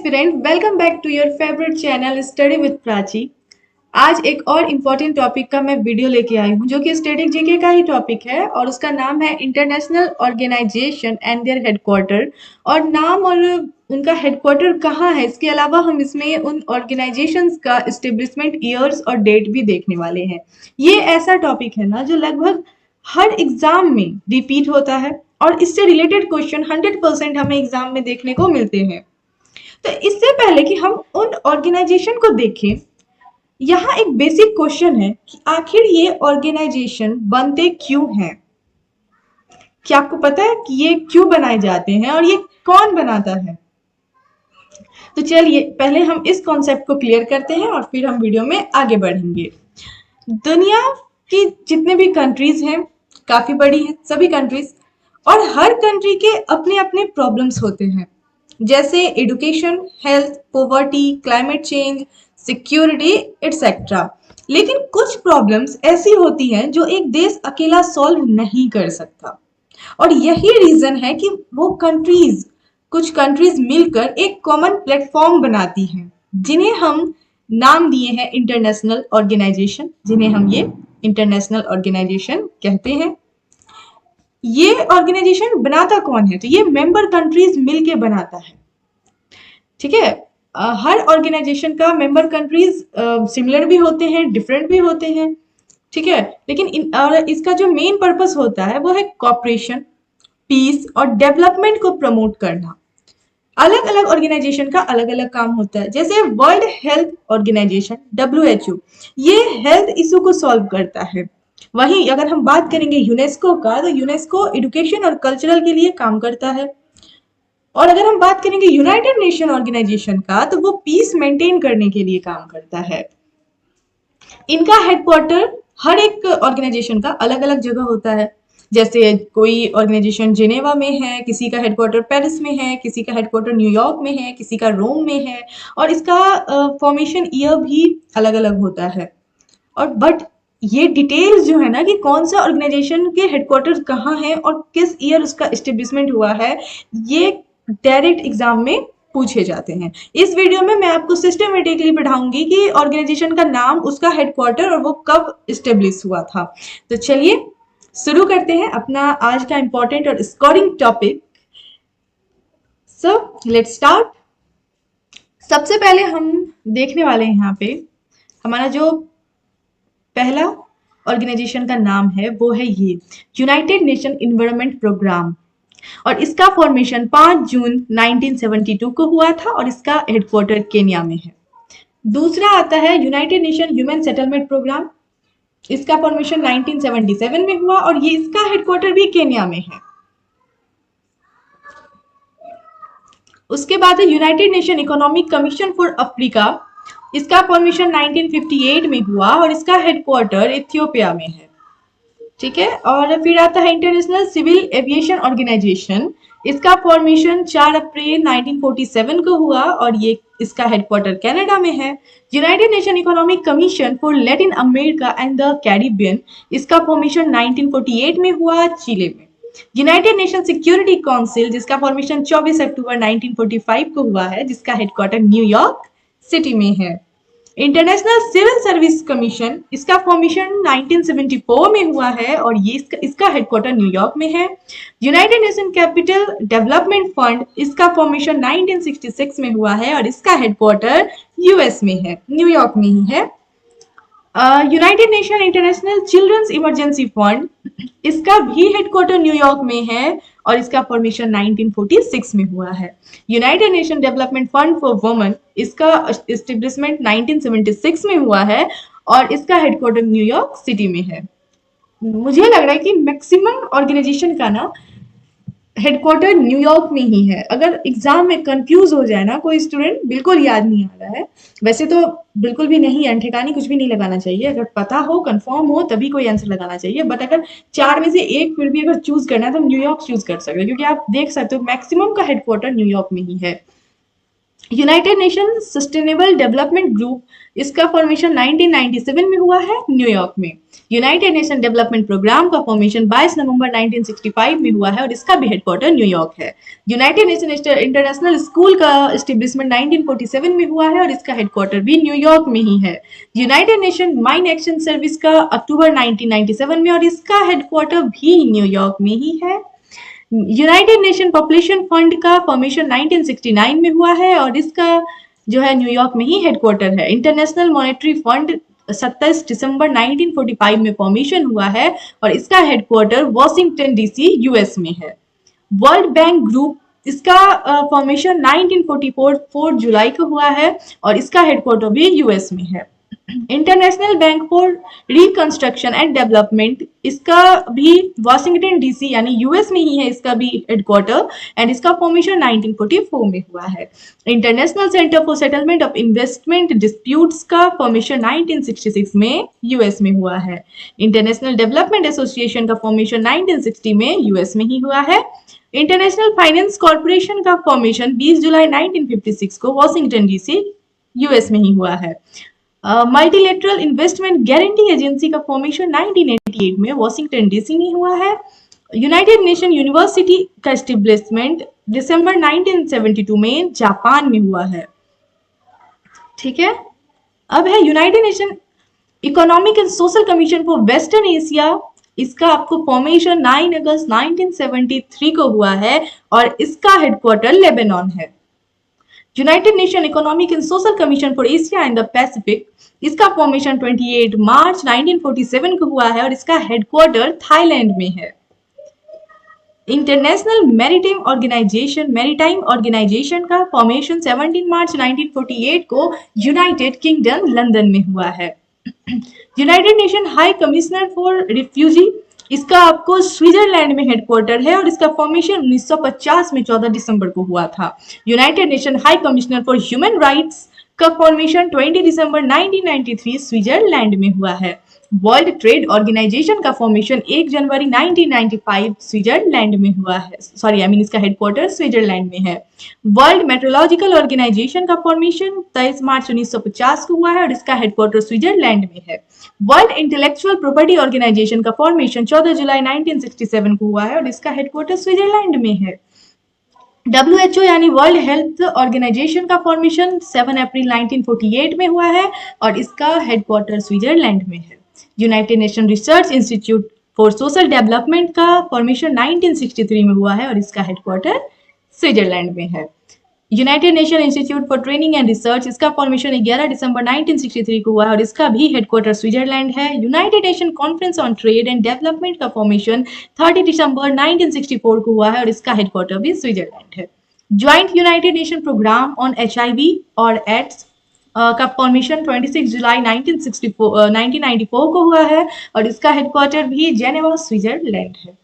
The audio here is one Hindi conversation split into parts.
Aspirant, welcome back to your favourite channel study with Prachi. आज एक और इम्पोर्टेंट टॉपिक का मैं वीडियो लेके आई हूँ जो कि स्टैटिक जीके का ही टॉपिक है और उसका नाम है international organisation and their headquarter. और नाम और उनका हेडक्वार्टर कहाँ है, इसके अलावा हम इसमें उन ऑर्गेनाइजेशंस का एस्टेब्लिशमेंट ईयर्स और डेट भी देखने वाले हैं। ये ऐसा टॉपिक है ना जो लगभग हर एग्जाम में रिपीट होता है और इससे रिलेटेड क्वेश्चन 100% हमें एग्जाम में देखने को मिलते हैं। तो इससे पहले कि हम उन ऑर्गेनाइजेशन को देखें, यहाँ एक बेसिक क्वेश्चन है कि आखिर ये ऑर्गेनाइजेशन बनते क्यों हैं। क्या आपको पता है कि ये क्यों बनाए जाते हैं और ये कौन बनाता है? तो चलिए पहले हम इस कॉन्सेप्ट को क्लियर करते हैं और फिर हम वीडियो में आगे बढ़ेंगे। दुनिया की जितने भी कंट्रीज हैं काफी बड़ी है सभी कंट्रीज, और हर कंट्री के अपने अपने प्रॉब्लम्स होते हैं, जैसे education, health, poverty, climate change, security etcetera. लेकिन कुछ प्रॉब्लम्स ऐसी होती हैं जो एक देश अकेला सॉल्व नहीं कर सकता, और यही रीजन है कि वो कंट्रीज कुछ कंट्रीज मिलकर एक कॉमन प्लेटफॉर्म बनाती हैं जिन्हें हम नाम दिए हैं इंटरनेशनल ऑर्गेनाइजेशन, जिन्हें हम ये इंटरनेशनल ऑर्गेनाइजेशन कहते हैं। ये ऑर्गेनाइजेशन बनाता कौन है? तो ये मेंबर कंट्रीज मिलके बनाता है। ठीक है। हर ऑर्गेनाइजेशन का मेंबर कंट्रीज सिमिलर भी होते हैं, डिफरेंट भी होते हैं। ठीक है, लेकिन और इसका जो मेन पर्पस होता है वो है कॉपरेशन, पीस और डेवलपमेंट को प्रमोट करना। अलग अलग ऑर्गेनाइजेशन का अलग अलग काम होता है। जैसे वर्ल्ड हेल्थ ऑर्गेनाइजेशन WHO, ये हेल्थ इशू को सॉल्व करता है। वहीं अगर हम बात करेंगे यूनेस्को का, तो यूनेस्को एजुकेशन और कल्चरल के लिए काम करता है। और अगर हम बात करेंगे यूनाइटेड नेशन ऑर्गेनाइजेशन का, तो वो पीस मेंटेन करने के लिए काम करता है। इनका हेडक्वार्टर हर एक ऑर्गेनाइजेशन का अलग अलग जगह होता है। जैसे कोई ऑर्गेनाइजेशन जिनेवा में है, किसी का हेडक्वार्टर पेरिस में है, किसी का हेडक्वार्टर न्यूयॉर्क में है, किसी का रोम में है, और इसका फॉर्मेशन ईयर भी अलग अलग होता है। और बट ये डिटेल्स जो है ना कि कौन सा ऑर्गेनाइजेशन के हेडक्वार्टर्स कहाँ है और किस ईयर उसका एस्टेब्लिशमेंट हुआ है, ये डायरेक्ट एग्जाम में पूछे जाते हैं। इस वीडियो में मैं आपको सिस्टमेटिकली पढ़ाऊंगी कि ऑर्गेनाइजेशन का नाम, उसका हेडक्वार्टर और वो कब एस्टेब्लिश हुआ था। तो चलिए शुरू करते हैं अपना आज का इंपॉर्टेंट और scoring topic. So let's start. सबसे पहले हम देखने वाले हैं यहाँ पे हमारा जो पहला ऑर्गेनाइजेशन का नाम है वो है ये यूनाइटेड नेशन इन्वायरमेंट प्रोग्राम, और इसका फॉर्मेशन 5 जून 1972 को हुआ था और इसका हेडक्वार्टर केन्या में है। दूसरा आता है United Nation human settlement programme, इसका फॉर्मेशन 1977 में हुआ और ये इसका हेडक्वार्टर भी केन्या में है। उसके बाद है United nation economic commission for Africa, इसका फॉर्मेशन 1958 में हुआ और इसका हेडक्वार्टर इथियोपिया में है। ठीक है। और फिर आता है इंटरनेशनल सिविल एविएशन ऑर्गेनाइजेशन, इसका फॉर्मेशन 4 अप्रैल 1947 को हुआ और ये इसका हेडक्वार्टर कनाडा में है। United nation economic commission for Latin America and the Caribbean, इसका फॉर्मेशन 1948 में हुआ चिली में। यूनाइटेड नेशन सिक्योरिटी काउंसिल, जिसका फॉर्मेशन 24 अक्टूबर 1945 को हुआ है, जिसका हेडक्वार्टर न्यूयॉर्क सिटी में है। इंटरनेशनल सिविल सर्विस कमीशन, इसका फॉर्मेशन 1974 में हुआ है और ये इसका हेडक्वार्टर न्यूयॉर्क में है। United nation capital development fund, इसका फॉर्मेशन 1966 में हुआ है और इसका हेडक्वार्टर यूएस में है, न्यूयॉर्क में ही है। United Nation international children's emergency fund, इसका भी हेडक्वार्टर न्यूयॉर्क में है और इसका फॉर्मेशन 1946 में हुआ है। United nation development fund for women, इसका एस्टेब्लिशमेंट 1976 में हुआ है और इसका हेडक्वार्टर न्यूयॉर्क सिटी में है। मुझे लग रहा है कि मैक्सिमम ऑर्गेनाइजेशन का ना हेडक्वार्टर न्यूयॉर्क में ही है। अगर एग्जाम में कंफ्यूज हो जाए ना कोई स्टूडेंट, बिल्कुल याद नहीं आ रहा है, वैसे तो बिल्कुल भी नहीं, अनठिकानी कुछ भी नहीं लगाना चाहिए। अगर पता हो, कंफर्म हो, तभी कोई आंसर लगाना चाहिए। बट अगर 4 में से एक फिर भी अगर चूज करना है तो न्यूयॉर्क चूज कर सकते हो, क्योंकि आप देख सकते हो मैक्सिमम का हेडक्वार्टर न्यूयॉर्क में ही है। United nation sustainable development group, इसका फॉर्मेशन 1997 में हुआ है न्यूयॉर्क में। यूनाइटेड नेशन डेवलपमेंट प्रोग्राम का फॉर्मेशन 22 नवंबर 1965 में हुआ है और इसका भी हेडक्वार्टर न्यूयॉर्क है। यूनाइटेड नेशन इंटरनेशनल स्कूल का एस्टेब्लिशमेंट 1947 में हुआ है और इसका हेडक्वार्टर भी न्यूयॉर्क में ही है। United nation mine action service का अक्टूबर 1997 में और इसका हेडक्वार्टर भी न्यूयॉर्क में ही है। यूनाइटेड नेशन पॉपुलेशन फंड का फॉर्मेशन 1969 में हुआ है और इसका जो है न्यूयॉर्क में ही हेडक्वार्टर है। इंटरनेशनल मॉनेटरी फंड 27 दिसंबर 1945 में फॉर्मेशन हुआ है और इसका हेडक्वार्टर वॉशिंगटन डीसी यूएस में है। वर्ल्ड बैंक ग्रुप, इसका फॉर्मेशन 1944 4 जुलाई को हुआ है और इसका हेडक्वार्टर भी यूएस में है। International bank for reconstruction and development, इसका भी वॉशिंगटन डीसी यानी यूएस में ही है इसका भी हेडक्वार्टर एंड इसका फॉर्मेशन 1944 में हुआ है। International centre for settlement of investment disputes का फॉर्मेशन 1966 में यूएस में हुआ है। इंटरनेशनल डेवलपमेंट एसोसिएशन का फॉर्मेशन 1960 में यूएस में ही हुआ है। इंटरनेशनल फाइनेंस कॉर्पोरेशन का फॉर्मेशन 20 जुलाई 1956 को वॉशिंगटन डीसी यूएस में ही हुआ है। मल्टीलेटरल इन्वेस्टमेंट गारंटी एजेंसी का फॉर्मेशन 1988 में वॉशिंगटन डीसी में हुआ है। यूनाइटेड नेशन यूनिवर्सिटी का एस्टेब्लिशमेंट दिसंबर 1972 में जापान में हुआ है। ठीक है, अब है United nation economic and social commission for western Asia, इसका आपको फॉर्मेशन 9 अगस्त 1973 को हुआ है और इसका हेडक्वार्टर लेबनान है। United nation economic and social commission for Asia and the Pacific, इसका फॉर्मेशन 28 मार्च 1947 को हुआ है और इसका हेडक्वार्टर थाईलैंड में है। इंटरनेशनल मैरीटाइम ऑर्गेनाइजेशन का फॉर्मेशन 17 मार्च 1948 को यूनाइटेड किंगडम लंदन में हुआ है। United nation high commissioner for refugee, इसका आपको स्विट्जरलैंड में हेडक्वार्टर है और इसका फॉर्मेशन 1950 में 14 दिसंबर को हुआ था। United nation high commissioner for human rights का फॉर्मेशन 20 दिसंबर 1993 स्विट्जरलैंड में हुआ है। वर्ल्ड ट्रेड ऑर्गेनाइजेशन का फॉर्मेशन 1 जनवरी 1995 स्विट्जरलैंड में हुआ है, इसका हेडक्वार्टर स्विट्जरलैंड में है। वर्ल्ड मेट्रोलॉजिकल ऑर्गेनाइजेशन का फॉर्मेशन 23 मार्च 1950 को हुआ है और इसका हेडक्वार्टर स्विट्जरलैंड में है। वर्ल्ड इंटेलेक्चुअल प्रॉपर्टी ऑर्गेनाइजेशन का फॉर्मेशन 14 जुलाई 1967 को हुआ है और इसका हेडक्वार्टर स्विट्जरलैंड में है। WHO यानी वर्ल्ड हेल्थ ऑर्गेनाइजेशन का फॉर्मेशन 7 अप्रैल 1948 में हुआ है और इसका हेडक्वार्टर स्विट्जरलैंड में है। United nation research institute for social development का फॉर्मेशन 1963 में हुआ है और इसका हेडक्वार्टर स्विट्जरलैंड में है। United nation institute for training and research, इसका फॉर्मेशन 11 दिसंबर 1963 को हुआ है और इसका भी हेडक्वार्टर स्विट्जरलैंड है। United nation conference on trade and development का फॉर्मेशन 30 दिसंबर 1964 को हुआ है और इसका हेडक्वार्टर भी स्विट्जरलैंड है। Joint United Nation programme on HIV और एड्स का फॉर्मेशन 26 जुलाई 1994 को हुआ है और इसका हेडक्वार्टर भी जेनेवा स्विट्जरलैंड है।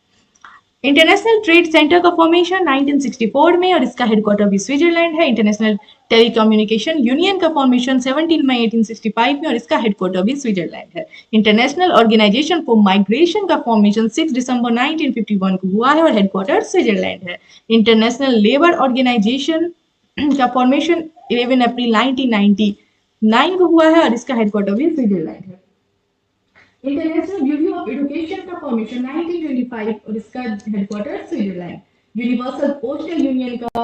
इंटरनेशनल ट्रेड सेंटर का फॉर्मेशन 1964 में और इसका हेडक्वार्टर भी स्विट्जरलैंड है। इंटरनेशनल टेलीकम्युनिकेशन यूनियन का फॉर्मेशन 17 मई 1865 में और इसका हेडक्वार्टर भी स्विट्जरलैंड है। इंटरनेशनल ऑर्गेनाइजेशन फॉर माइग्रेशन का फॉर्मेशन 6 दिसंबर 1951 को हुआ है और हेडक्वार्टर स्विट्जरलैंड है। इंटरनेशनल लेबर ऑर्गेनाइजेशन का फॉर्मेशन 11 अप्रैल 1999 को हुआ है और इसका हेडक्वार्टर भी स्विट्जरलैंड है। इंटरनेशनल ब्यूरो ऑफ एजुकेशन का फॉर्मेशन 1925 और इसका headquarter Switzerland. Universal postal union का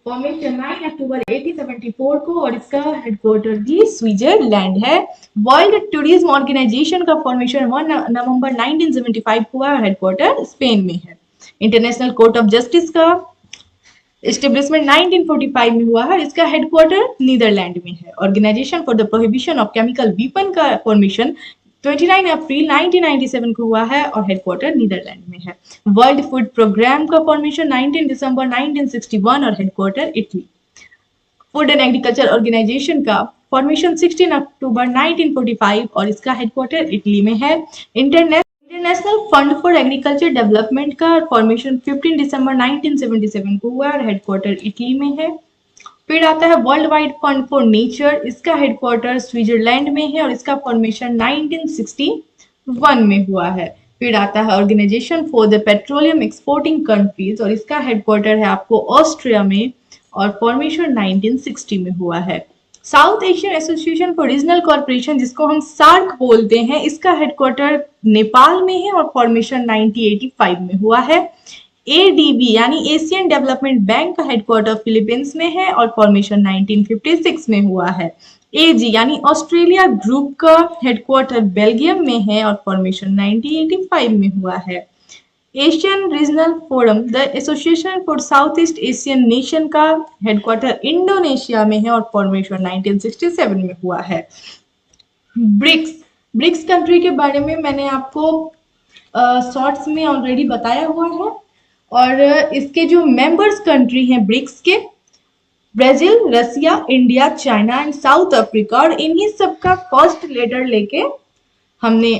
फॉर्मेशन 9 अक्टूबर 1874 को और इसका हेडक्वार्टर भी स्विट्जरलैंड है। वर्ल्ड टूरिज्म ऑर्गेनाइजेशन का फॉर्मेशन 1 नवंबर 1975 को है और हेडक्वार्टर स्पेन में है। इंटरनेशनल कोर्ट ऑफ जस्टिस का एस्टेब्लिशमेंट 1945 में हुआ है, इसका हेडक्वार्टर नीदरलैंड में है। Organisation for the prohibition of chemical weapon का फॉर्मेशन 29 अप्रैल 1997 को हुआ है और हेडक्वार्टर नीदरलैंड में है। वर्ल्ड फूड प्रोग्राम का फॉर्मेशन 19 दिसंबर 1961 और headquarter Italy. Food and agriculture organisation का फॉर्मेशन 16 अक्टूबर 1945 और इसका हेडक्वार्टर इटली में है। International fund for agriculture development का फॉर्मेशन 15 दिसंबर 1977 को हुआ और हेडक्वार्टर इटली में है। फिर आता है world wide fund for nature, इसका हेडक्वार्टर स्विट्जरलैंड में है और इसका फॉर्मेशन 1961 में हुआ है। फिर आता है organisation for the petroleum exporting countries और इसका हेडक्वार्टर है आपको ऑस्ट्रिया में और फॉर्मेशन 1960 में हुआ है। South Asian association for regional corporation, जिसको हम सार्क बोलते हैं, इसका हेडक्वार्टर नेपाल में है और फॉर्मेशन 1985 में हुआ है। एडीबी यानी एशियन डेवलपमेंट बैंक का हेडक्वार्टर फिलीपींस में है और फॉर्मेशन 1956 में हुआ है। एजी यानी ऑस्ट्रेलिया ग्रुप का हेडक्वार्टर बेल्जियम में है और फॉर्मेशन 1985 में हुआ है। Asian regional forum, the association for south east Asian nation का हेडक्वार्टर इंडोनेशिया में है और फॉर्मेशन 1967 में हुआ है। ब्रिक्स, ब्रिक्स कंट्री के बारे में मैंने आपको शॉर्ट्स में ऑलरेडी बताया हुआ है और इसके जो मेंबर्स कंट्री हैं ब्रिक्स के, Brazil, Russia, India, China and South Africa, और इन्हीं सबका फर्स्ट लेटर लेके हमने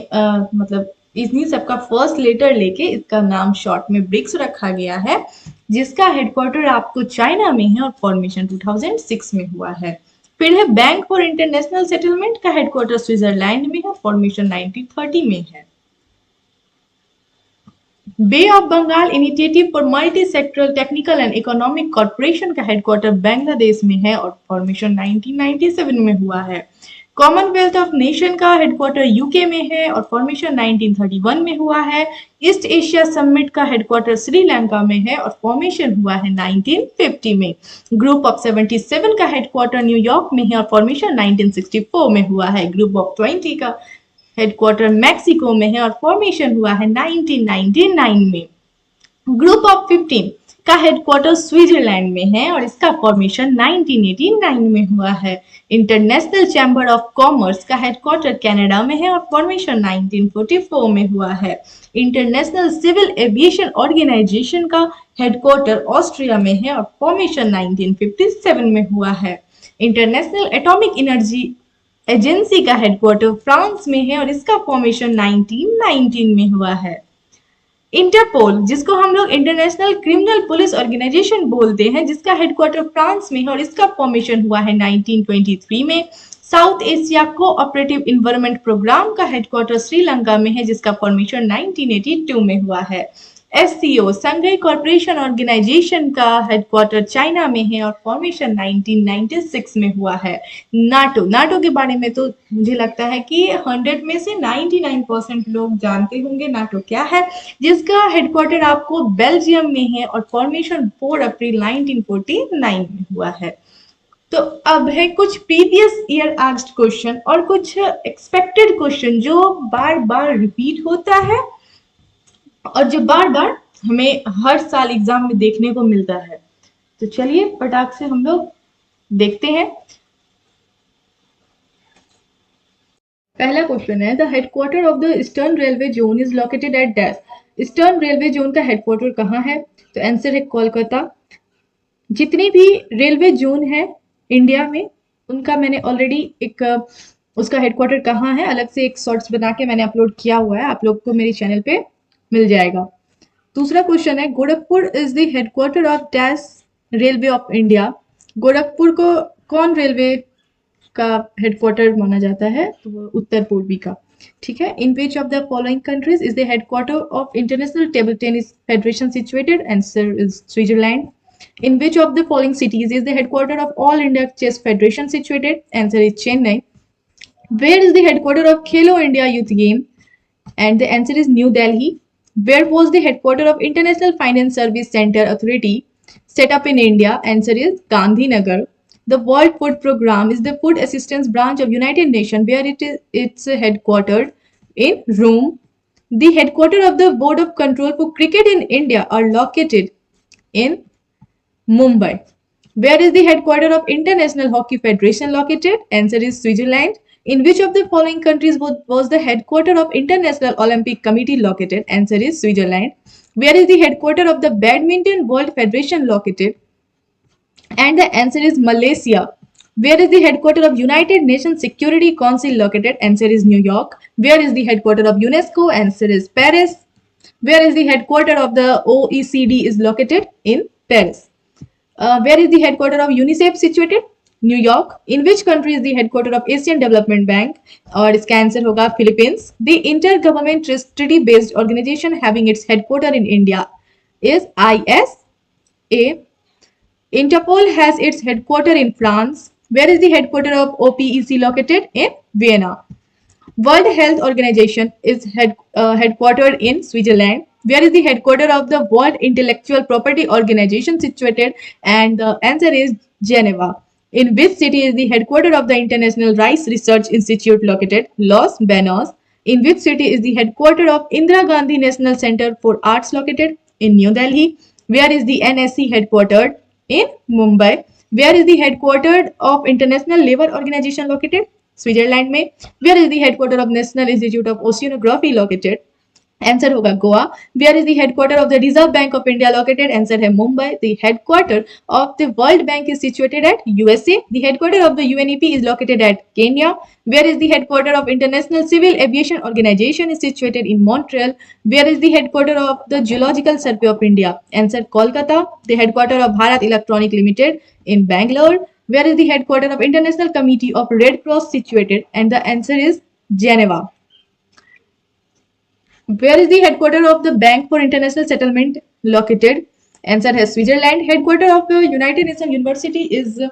मतलब इन्हीं सबका फर्स्ट लेटर लेके इसका नाम शॉर्ट में ब्रिक्स रखा गया है, जिसका हेडक्वार्टर आपको चाइना में है और फॉर्मेशन 2006 में हुआ है। फिर है बैंक फॉर इंटरनेशनल सेटलमेंट का हेडक्वार्टर स्विट्जरलैंड में है, फॉर्मेशन 1930 में है। Bay of Bengal initiative for multi sectoral technical and economic corporation का हेडक्वार्टर बांग्लादेश में है और फॉर्मेशन 1997 में हुआ है। कॉमनवेल्थ ऑफ नेशन का हेडक्वार्टर यूके में है और फॉर्मेशन 1931 में हुआ है। ईस्ट एशिया समिट का हेडक्वार्टर श्रीलंका में है और फॉर्मेशन हुआ है 1950 में। ग्रुप ऑफ 77 का हेडक्वार्टर न्यूयॉर्क में है और फॉर्मेशन 1964 में हुआ है। ग्रुप ऑफ 20 का हेडक्वार्टर मैक्सिको में है और फॉर्मेशन हुआ है 1999 में। ग्रुप ऑफ 15 का हेडक्वार्टर स्विट्जरलैंड में है और इसका फॉर्मेशन 1989 में हुआ है। इंटरनेशनल चैम्बर ऑफ कॉमर्स का हेडक्वार्टर कनाडा में है और फॉर्मेशन 1944 में हुआ है। इंटरनेशनल सिविल एविएशन ऑर्गेनाइजेशन का हेडक्वार्टर ऑस्ट्रिया में है और फॉर्मेशन 1957 में हुआ है। इंटरनेशनल एटॉमिक एनर्जी एजेंसी का हेडक्वार्टर फ्रांस में है और इसका फॉर्मेशन 1919 में हुआ है। इंटरपोल, जिसको हम लोग इंटरनेशनल क्रिमिनल पुलिस ऑर्गेनाइजेशन बोलते हैं, जिसका हेडक्वार्टर फ्रांस में है और इसका फॉर्मेशन हुआ है 1923 में। South Asia cooperative environment programme का हेडक्वार्टर श्रीलंका में है, जिसका फॉर्मेशन 1982 में हुआ है। एससीओ, संघाई कॉर्पोरेशन ऑर्गेनाइजेशन का हेडक्वार्टर चाइना में है और फॉर्मेशन 1996 में हुआ है। नाटो, नाटो के बारे में तो मुझे लगता है कि 100 में से 99% लोग जानते होंगे नाटो क्या है, जिसका हेडक्वार्टर आपको बेल्जियम में है और फॉर्मेशन 4 अप्रैल 1949 में हुआ है। तो अब है कुछ प्रीवियस ईयर आस्क्ड क्वेश्चन और कुछ एक्सपेक्टेड क्वेश्चन जो बार बार रिपीट होता है और जो बार बार हमें हर साल एग्जाम में देखने को मिलता है। तो चलिए फटाक से हम लोग देखते हैं। पहला क्वेश्चन है, the headquarter of the eastern railway zone is located eight dash. Eastern railway zone का हेडक्वार्टर कहाँ है? तो आंसर है कोलकाता। जितनी भी रेलवे जोन है इंडिया में, उनका मैंने ऑलरेडी एक उसका हेडक्वार्टर कहाँ है अलग से एक शॉर्ट्स बना के मैंने अपलोड किया हुआ है, आप लोग को मेरे चैनल पे मिल जाएगा। दूसरा क्वेश्चन है, Gorakhpur is the headquarter of dash railway of India. Gorakhpur को कौन रेलवे का हेडक्वार्टर माना जाता है? तो वो उत्तर पूर्वी का। ठीक है। In which of the following countries is the headquarter of international table tennis federation situated? Answer is Switzerland. In which of the following cities is the headquarter of All India Chess Federation situated? Answer is Chennai. Where is the headquarter of Khelo India Youth Game? And the answer is New Delhi. Where was the headquarter of International Finance Service Center Authority set up in India? Answer is Gandhinagar. The World Food Program is the food assistance branch of United Nations, where it's headquartered in Rome. The headquarter of the Board of Control for Cricket in India are located in Mumbai. Where is the headquarter of International Hockey Federation located? Answer is Switzerland. In which of the following countries was the headquarter of International Olympic Committee located? Answer is Switzerland. Where is the headquarter of the Badminton World Federation located? And the answer is Malaysia. Where is the headquarter of United Nations Security Council located? Answer is New York. Where is the headquarter of UNESCO? Answer is Paris. Where is the headquarter of the OECD is located? In Paris. Where is the headquarter of UNICEF situated? New York. In which country is the headquarter of Asian Development Bank? और इसका आंसर होगा Philippines. The intergovernment treaty-based organization having its headquarter in India is ISA. Interpol has its headquarters in France. Where is the headquarters of OPEC located? In Vienna. World Health Organization is headquartered in Switzerland. Where is the headquarters of the World Intellectual Property Organization situated? And the answer is Geneva. In which city is the headquarters of the International Rice Research Institute located? Los Banos. In which city is the headquarters of Indira Gandhi National Center for Arts located? In New Delhi. Where is the NSC headquartered? In Mumbai. Where is the headquarters of International Labour Organization located? Switzerland में. Where is the headquarter of national institute of oceanography located? Answer होगा Goa. Where is the headquarter of the reserve bank of India located? Answer है Mumbai. The headquarter of the world bank is situated at USA. The headquarter of the UNEP is located at Kenya. Where is the headquarter of international civil aviation organisation is situated in Montreal. Where is the headquarter of the geological survey of India? Answer Kolkata. The headquarter of Bharat electronic limited in Bangalore. Where is the headquarters of International Committee of Red Cross situated? And the answer is Geneva. Where is the headquarters of the Bank for International Settlement located? Answer है Switzerland. Headquarters of the United Nations University is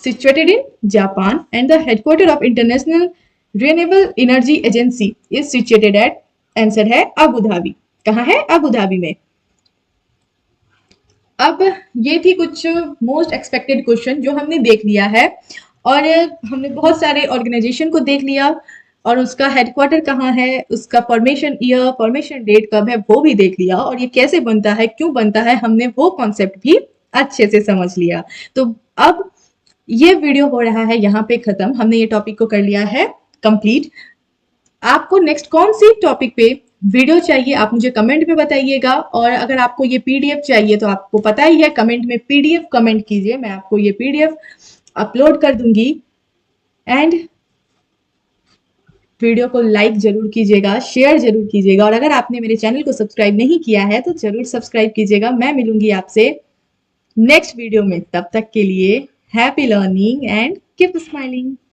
situated in Japan. And the headquarters of International Renewable Energy Agency is situated at, answer है अबू धाबी. कहाँ है? अबू धाबी में. अब ये थी कुछ मोस्ट एक्सपेक्टेड क्वेश्चन जो हमने देख लिया है, और हमने बहुत सारे ऑर्गेनाइजेशन को देख लिया, और उसका हेडक्वार्टर कहाँ है, उसका फॉर्मेशन ईयर, फॉर्मेशन डेट कब है, वो भी देख लिया, और ये कैसे बनता है, क्यों बनता है, हमने वो कॉन्सेप्ट भी अच्छे से समझ लिया. तो अब ये वीडियो हो रहा है यहाँ पे खत्म. हमने ये टॉपिक को कर लिया है कंप्लीट. आपको नेक्स्ट कौन सी टॉपिक पे वीडियो चाहिए आप मुझे कमेंट में बताइएगा, और अगर आपको ये पीडीएफ चाहिए तो आपको पता ही है, कमेंट में पीडीएफ कमेंट कीजिए, मैं आपको ये पीडीएफ अपलोड कर दूंगी. एंड वीडियो को लाइक जरूर कीजिएगा, शेयर जरूर कीजिएगा, और अगर आपने मेरे चैनल को सब्सक्राइब नहीं किया है तो जरूर सब्सक्राइब कीजिएगा. मैं मिलूंगी आपसे नेक्स्ट वीडियो में. तब तक के लिए happy learning and keep smiling.